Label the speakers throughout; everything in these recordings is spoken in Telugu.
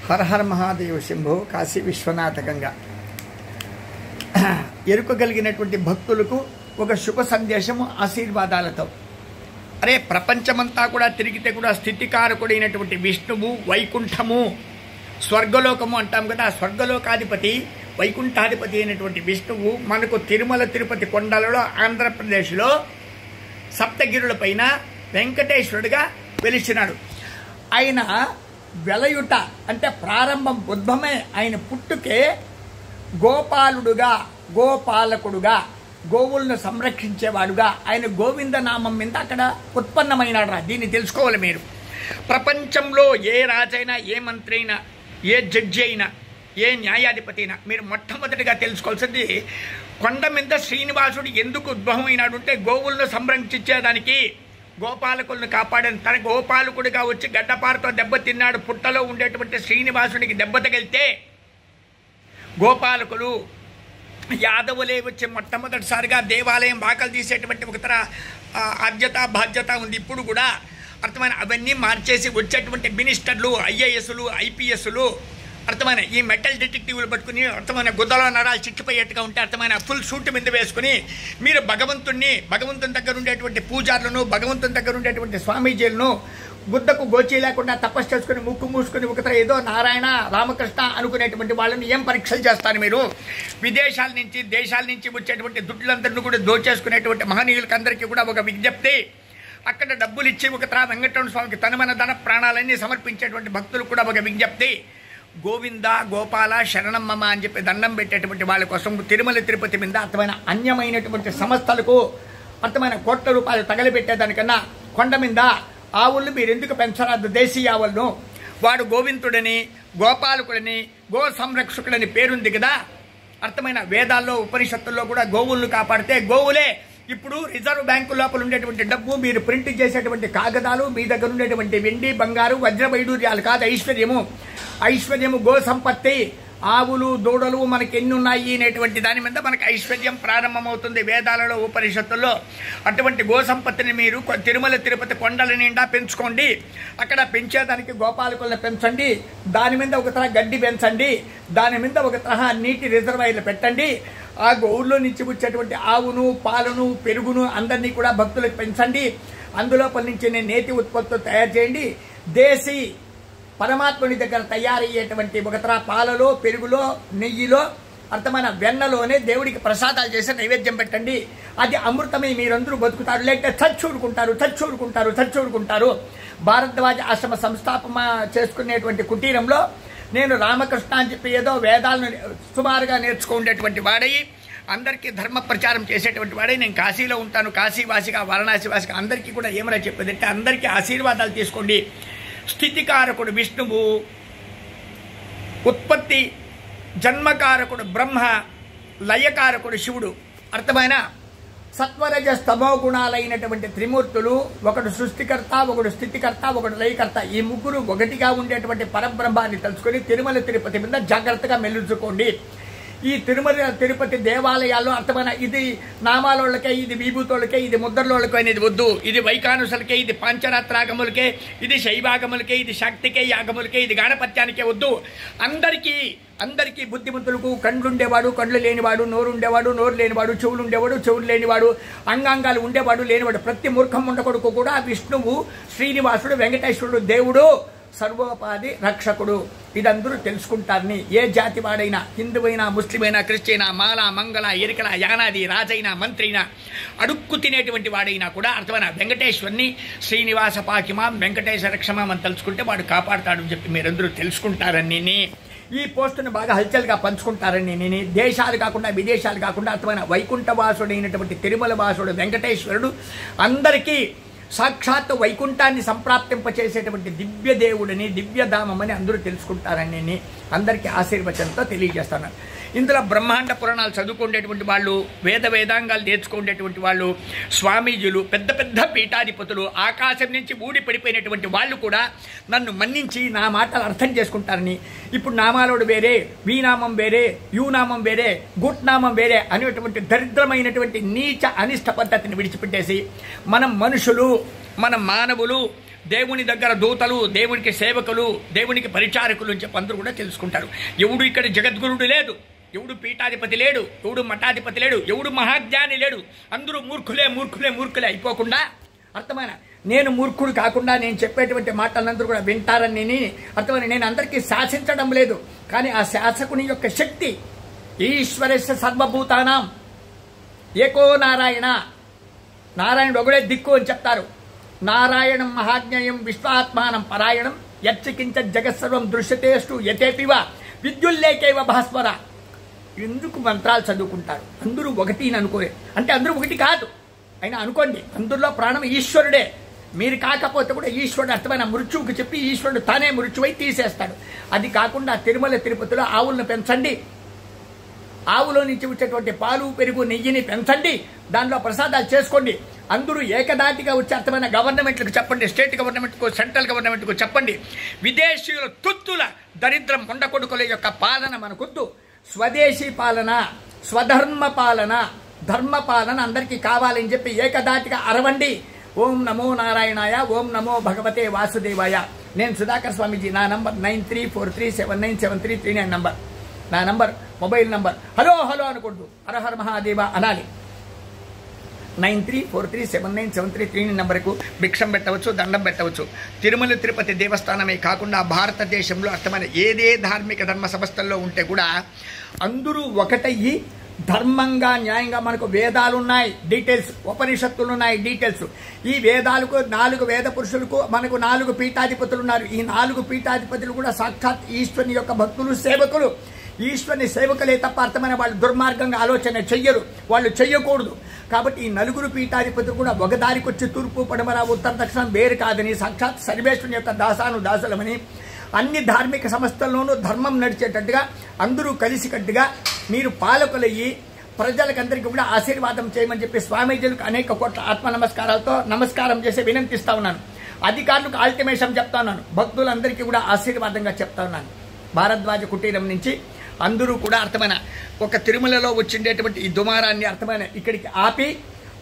Speaker 1: హర హర మహాదేవ శంభో కాశీ విశ్వనాథ గంగా. ఎరుకగలిగినటువంటి భక్తులకు ఒక శుభ సందేశము ఆశీర్వాదాలతో. అరే, ప్రపంచమంతా కూడా తిరిగితే కూడా స్థితికారకుడైనటువంటి విష్ణువు, వైకుంఠము, స్వర్గలోకము అంటాం కదా, స్వర్గలోకాధిపతి వైకుంఠాధిపతి అయినటువంటి విష్ణువు మనకు తిరుమల తిరుపతి కొండలలో ఆంధ్రప్రదేశ్లో సప్తగిరుల పైన వెంకటేశ్వరుడిగా వెలిసినాడు. ఆయన వెలయుట అంటే ప్రారంభం ఉద్భవమే ఆయన పుట్టుకే గోపాలుడుగా, గోపాలకుడుగా, గోవులను సంరక్షించేవాడుగా ఆయన గోవింద నామం మీద అక్కడ ఉత్పన్నమైనాడు. దీన్ని తెలుసుకోవాలి మీరు. ప్రపంచంలో ఏ రాజైనా, ఏ మంత్రి అయినా, ఏ జడ్జి అయినా, ఏ న్యాయాధిపతి అయినా మీరు మొట్టమొదటిగా తెలుసుకోవాల్సింది కొండ మీద శ్రీనివాసుడు ఎందుకు ఉద్భవం అయినాడు అంటే గోవులను సంరక్షించేదానికి, గోపాలకులను కాపాడని. తన గోపాలకుడిగా వచ్చి గడ్డపారతో దెబ్బతిన్నాడు. పుట్టలో ఉండేటువంటి శ్రీనివాసుడికి దెబ్బ తగిలితే గోపాలకులు యాదవులే వచ్చి మొట్టమొదటిసారిగా దేవాలయం వాకలు తీసేటువంటి ఒక ఆద్యత బాధ్యత ఉంది. ఇప్పుడు కూడా అర్థమైన అవన్నీ మార్చేసి వచ్చేటువంటి మినిస్టర్లు, ఐఏఎస్లు, ఐపీఎస్లు అర్థమైన ఈ మెటల్ డిటెక్టివ్లు పట్టుకుని అర్థమైన గుద్దలో నరాలు చిక్కిపోయేట్టుగా ఉంటే అర్థమైన ఫుల్ సూట్ మీద వేసుకుని మీరు భగవంతుని దగ్గర ఉండేటువంటి పూజారులను, భగవంతుని దగ్గర ఉండేటువంటి స్వామీజీలను గుద్దకు గోచి లేకుండా తపస్సు చేసుకుని ముక్కు మూసుకుని ఒక ఏదో నారాయణ, రామకృష్ణ అనుకునేటువంటి వాళ్ళని ఏం పరీక్షలు చేస్తారు మీరు? విదేశాల నుంచి, దేశాల నుంచి వచ్చేటువంటి దుడ్లందరినీ కూడా దోచేసుకునేటువంటి మహనీయులకి అందరికీ కూడా ఒక విజ్ఞప్తి. అక్కడ డబ్బులు ఇచ్చి ఒక వెంకటరమణ స్వామికి తనమన ధన ప్రాణాలన్నీ సమర్పించేటువంటి భక్తులు కూడా ఒక విజ్ఞప్తి. గోవింద, గోపాల, శరణమ్మమ్మ అని చెప్పి దండం పెట్టేటువంటి వాళ్ళ కోసం తిరుమల తిరుపతి మీద అర్థమైన అన్యమైనటువంటి సంస్థలకు అర్థమైన కోట్ల రూపాయలు తగలిపెట్టేదానికన్నా కొండ మీద ఆవులను మీరు ఎందుకు పెంచరాదు? దేశీయ ఆవులను. వాడు గోవిందుడని, గోపాలకుడని, గో సంరక్షకుడని పేరుంది కదా. అర్థమైన వేదాల్లో, ఉపనిషత్తుల్లో కూడా గోవులను కాపాడితే గోవులే ఇప్పుడు రిజర్వ్ బ్యాంకు లోపల ఉండేటువంటి డబ్బు, మీరు ప్రింట్ చేసేటువంటి కాగదాలు, మీ దగ్గర ఉండేటువంటి వెండి, బంగారు, వజ్ర వైడూర్యాలు కాదు ఐశ్వర్యము. ఐశ్వర్యము గో సంపత్తి. ఆవులు, దూడలు మనకి ఎన్ని ఉన్నాయి అనేటువంటి దాని మీద మనకు ఐశ్వర్యం ప్రారంభమవుతుంది వేదాలలో, ఉపనిషత్తుల్లో. అటువంటి గో సంపత్తిని మీరు తిరుమల తిరుపతి కొండల నిండా పెంచుకోండి. అక్కడ పెంచేదానికి గోపాలకులను పెంచండి. దాని మీద ఒక తరహా గడ్డి పెంచండి. దాని మీద ఒక తరహా నీటి రిజర్వాయర్లు పెట్టండి. ఆ గోవుల్లో నుంచి వచ్చేటువంటి ఆవును, పాలను, పెరుగును అందరినీ కూడా భక్తులకు పెంచండి. అందులోపల నుంచి నేతి ఉత్పత్తులు తయారు చేయండి. దేశీ పరమాత్ముని దగ్గర తయారయ్యేటువంటి ఒక పాలలో, పెరుగులో, నెయ్యిలో, అర్థమైన వెన్నలోనే దేవుడికి ప్రసాదాలు చేసి నైవేద్యం పెట్టండి. అది అమృతమై మీరందరూ బతుకుతారు. లేకపోతే చచ్చూరుకుంటారు. భారద్వాజ ఆశ్రమ సంస్థాపన చేసుకునేటువంటి కుటీరంలో నేను రామకృష్ణ అని చెప్పి ఏదో వేదాలను సుమారుగా నేర్చుకునేటువంటి వాడై, అందరికీ ధర్మ ప్రచారం చేసేటువంటి వాడై, నేను కాశీలో ఉంటాను, కాశీవాసిగా, వారణాసివాసిగా అందరికీ కూడా ఏమైనా చెప్పేదంటే అందరికీ ఆశీర్వాదాలు తీసుకోండి. స్థితికారకుడు విష్ణువు, ఉత్పత్తి జన్మకారకుడు బ్రహ్మ, లయకారకుడు శివుడు. అర్థమైన సత్వరజ స్తమో గుణాలైనటువంటి త్రిమూర్తులు, ఒకడు సృష్టికర్త, ఒకడు స్థితికర్త, ఒకడు లయకర్త. ఈ ముగ్గురు ఒకటిగా ఉండేటువంటి పరబ్రహ్మాన్ని తెలుసుకొని తిరుమల తిరుపతి మీద జాగ్రత్తగా మెల్లుచుకోండి. ఈ తిరుమల తిరుపతి దేవాలయాల్లో అర్థమైన ఇది నామాలోళ్ళకే, ఇది విభూతోళ్ళకే, ఇది ముద్రలోళ్ళకే అనేది వద్దు. ఇది వైకానుసలకే, ఇది పాంచరాత్రాగములకే, ఇది శైవాగములకే, ఇది శాక్తికే యాగములకే, ఇది గాణపత్యానికే వద్దు. అందరికీ బుద్ధిమంతులకు కండ్లుండేవాడు, కండ్లు లేనివాడు, నోరు ఉండేవాడు, నోరు లేనివాడు, చెవులు ఉండేవాడు, చెవులు లేనివాడు, అంగాంగాలు ఉండేవాడు, లేనివాడు, ప్రతి మూర్ఖం ఉండకొడుకు కూడా విష్ణువు, శ్రీనివాసుడు, వెంకటేశ్వరుడు, దేవుడు, సర్వోపాధి రక్షకుడు. ఇదందరూ తెలుసుకుంటారని ఏ జాతి వాడైనా, హిందువైనా, ముస్లిమైనా, క్రిస్టియనా, మాల, మంగళ, ఎరికల, యానాది, రాజైనా, మంత్రైనా, అడుక్కు తినేటువంటి వాడైనా కూడా అర్థమైన వెంకటేశ్వరుని శ్రీనివాస పాకిమాం, వెంకటేశ్వర రక్షమాం అని తలుచుకుంటే వాడు కాపాడుతాడని చెప్పి మీరందరూ తెలుసుకుంటారని, ఈ పోస్టును బాగా హల్చల్గా పంచుకుంటారని, దేశాలు కాకుండా, విదేశాలు కాకుండా అర్థమైన వైకుంఠవాసుడైనటువంటి తిరుమల వాసుడు వెంకటేశ్వరుడు అందరికీ సాక్షాత్ వైకుంఠాన్ని సంప్రాప్తింపచేసేటువంటి దివ్య దేవుడిని, దివ్యధామని అందరూ తెలుసుకుంటారని అందరికీ ఆశీర్వచనంతో తెలియజేస్తున్నారు. ఇందులో బ్రహ్మాండ పురాణాలు చదువుకునేటువంటి వాళ్ళు, వేదాంగాలు నేర్చుకునేటువంటి వాళ్ళు, స్వామీజీలు, పెద్ద పెద్ద పీఠాధిపతులు, ఆకాశం నుంచి ఊడి పడిపోయినటువంటి వాళ్ళు కూడా నన్ను మన్నించి నా మాటలు అర్థం చేసుకుంటారని, ఇప్పుడు నామాలోడు వేరే, వీనామం వేరే, యూనామం వేరే, గుట్నామం వేరే అనేటువంటి దరిద్రమైనటువంటి నీచ అనిష్ట పద్ధతిని విడిచిపెట్టేసి మనం మనుషులు, మనం మానవులు, దేవుని దగ్గర దూతలు, దేవునికి సేవకులు, దేవునికి పరిచారకులు అని చెప్పి అందరూ కూడా తెలుసుకుంటారు. ఎవడు ఇక్కడ జగద్గురుడు లేదు, ఎవడు పీఠాధిపతి లేడు, ఎవడు మఠాధిపతి లేడు, ఎవడు మహాజ్ఞాని లేడు. అందరూ మూర్ఖులే మూర్ఖులే మూర్ఖులే అయిపోకుండా అర్థమైన నేను మూర్ఖుడు కాకుండా నేను చెప్పేటువంటి మాటలందరూ కూడా వింటారని అర్థమైన నేను అందరికీ శాసించడం లేదు. కానీ ఆ శాసకుని యొక్క శక్తి ఈశ్వరస్య సర్వభూతానాం ఏకో నారాయణ, నారాయణుడు ఒకడే దిక్కు అని చెప్తారు. నారాయణం మహాజ్ఞేయం విశ్వాత్మానం పరాయణం యచ్చికించ జగత్సర్వం దృశ్యతేస్తు యతేపివ విద్యుల్లేకేవ భాస్వర. ఎందుకు మంత్రాలు చదువుకుంటారు? అందరూ ఒకటి అనుకోలే అంటే అందరూ ఒకటి కాదు, అయినా అనుకోండి అందులో ప్రాణం ఈశ్వరుడే. మీరు కాకపోతే కూడా ఈశ్వరుడు అర్థమైన మృత్యువుకి చెప్పి ఈశ్వరుడు తానే మృత్యువై తీసేస్తాడు. అది కాకుండా తిరుమల తిరుపతిలో ఆవులను పెంచండి, ఆవులో నుంచి వచ్చేటువంటి పాలు పెరుగు నెయ్యిని పెంచండి, దానిలో ప్రసాదాలు చేసుకోండి. అందరూ ఏకదాటిగా వచ్చి అర్థమైన గవర్నమెంట్లకు చెప్పండి, స్టేట్ గవర్నమెంట్కు సెంట్రల్ గవర్నమెంట్కు చెప్పండి. విదేశీయుల తుత్తుల దరిద్రం కొండకొడుకుల యొక్క పాలన మనకొద్దు. స్వదేశీ పాలన, స్వధర్మ పాలన, ధర్మ పాలన అందరికీ కావాలని చెప్పి ఏకదాటిగా అరవండి. ఓం నమో నారాయణాయ, ఓం నమో భగవతే వాసుదేవాయ. నేను సుధాకర్ స్వామీజీ. నా నంబర్ 9343797339 నంబర్. నా number mobile number. Hello hello అనకూడదు, హరహర మహాదేవ అనాలి. 9343797339 నంబర్కు భిక్షం పెట్టవచ్చు, దండం పెట్టవచ్చు. తిరుమల తిరుపతి దేవస్థానమే కాకుండా భారతదేశంలో అర్థమైన ఏదే ధార్మిక ధర్మ సంస్థల్లో ఉంటే కూడా అందరూ ఒకటయ్యి ధర్మంగా న్యాయంగా మనకు వేదాలు ఉన్నాయి డీటెయిల్స్, ఉపనిషత్తులు ఉన్నాయి డీటెయిల్స్. ఈ వేదాలకు 4 వేద పురుషులకు మనకు 4 పీఠాధిపతులు ఉన్నారు. ఈ 4 పీఠాధిపతులు కూడా సాక్షాత్ ఈశ్వరుని యొక్క భక్తులు, సేవకులు. ఈశ్వరుని సేవకులే తప్ప అర్థమైన వాళ్ళు దుర్మార్గంగా ఆలోచన చెయ్యరు, వాళ్ళు చెయ్యకూడదు. కాబట్టి ఈ 4 పీఠాధిపతులు కూడా ఒక దారికి వచ్చి తూర్పు పడమర ఉత్తర దక్షిణం వేరు కాదని సాక్షాత్ సర్వేశ్వరుని యొక్క దాసానుదాసులమని అన్ని ధార్మిక సంస్థల్లోనూ ధర్మం నడిచేటట్టుగా అందరూ కలిసికట్టుగా మీరు పాలకులయ్యి ప్రజలకందరికీ కూడా ఆశీర్వాదం చేయమని చెప్పి స్వామీజీలకు అనేక కోట్ల ఆత్మ నమస్కారాలతో నమస్కారం చేసి వినంతిస్తా ఉన్నాను. అధికారులకు ఆల్టిమేషన్ చెప్తా ఉన్నాను, భక్తులందరికీ కూడా ఆశీర్వాదంగా చెప్తా ఉన్నాను. భారద్వాజ కుటీరం నుంచి అందరూ కూడా అర్థమైన ఒక తిరుమలలో వచ్చిండేటువంటి ఈ దుమారాన్ని అర్థమైన ఇక్కడికి ఆపి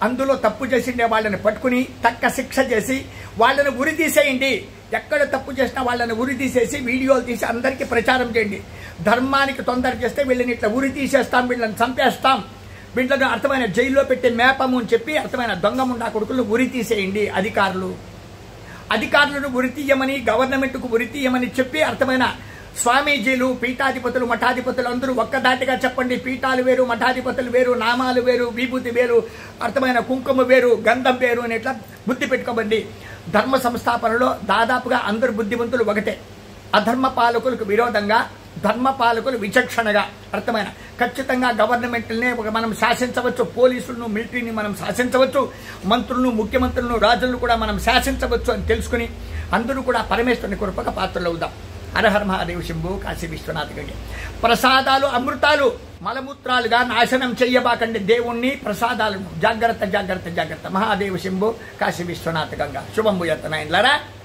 Speaker 1: అందులో తప్పు చేసిండే వాళ్ళని పట్టుకుని తక్క శిక్ష చేసి వాళ్ళని ఉరి తీసేయండి. ఎక్కడ తప్పు చేసినా వాళ్ళని ఉరి తీసేసి వీడియోలు తీసి అందరికీ ప్రచారం చేయండి. ధర్మానికి తొందర చేస్తే వీళ్ళని ఇట్లా ఉరి తీసేస్తాం, వీళ్ళని చంపేస్తాం, వీళ్ళని అర్థమైన జైల్లో పెట్టి మేపము అని చెప్పి అర్థమైన దొంగముండా కొడుకులను ఉరి తీసేయండి. అధికారులను ఉరి తీయమని, గవర్నమెంట్కు ఉరి తీయమని చెప్పి అర్థమైన స్వామీజీలు, పీఠాధిపతులు, మఠాధిపతులు అందరూ ఒక్కదాటిగా చెప్పండి. పీఠాలు వేరు, మఠాధిపతులు వేరు, నామాలు వేరు, విభూతి వేరు, అర్థమైన కుంకుమ వేరు, గంధం వేరు అని ఇట్లా బుద్ధి పెట్టుకోబండి. ధర్మ సంస్థాపనలో దాదాపుగా అందరు బుద్ధిమంతులు ఒకటే. అధర్మ పాలకులకు విరోధంగా ధర్మ పాలకులు విచక్షణగా అర్థమైన ఖచ్చితంగా గవర్నమెంట్లనే మనం శాసించవచ్చు, పోలీసులను మిలిటరీని మనం శాసించవచ్చు, మంత్రులను ముఖ్యమంత్రులను రాజులను కూడా మనం శాసించవచ్చు అని తెలుసుకుని అందరూ కూడా పరమేశ్వరుని కృపక పాత్రలు అవుదాం. హరహర మహాదేవ శంభు కాశీ విశ్వనాథ గంగే. ప్రసాదాలు అమృతాలు మలమూత్రాలుగా నాశనం చెయ్యబాకండి దేవుణ్ణి, ప్రసాదాలను. జాగ్రత్త జాగ్రత్త జాగ్రత్త. మహాదేవ శంభు కాశీ విశ్వనాథ గంగా. శుభం భూయత్త నాయనలారా.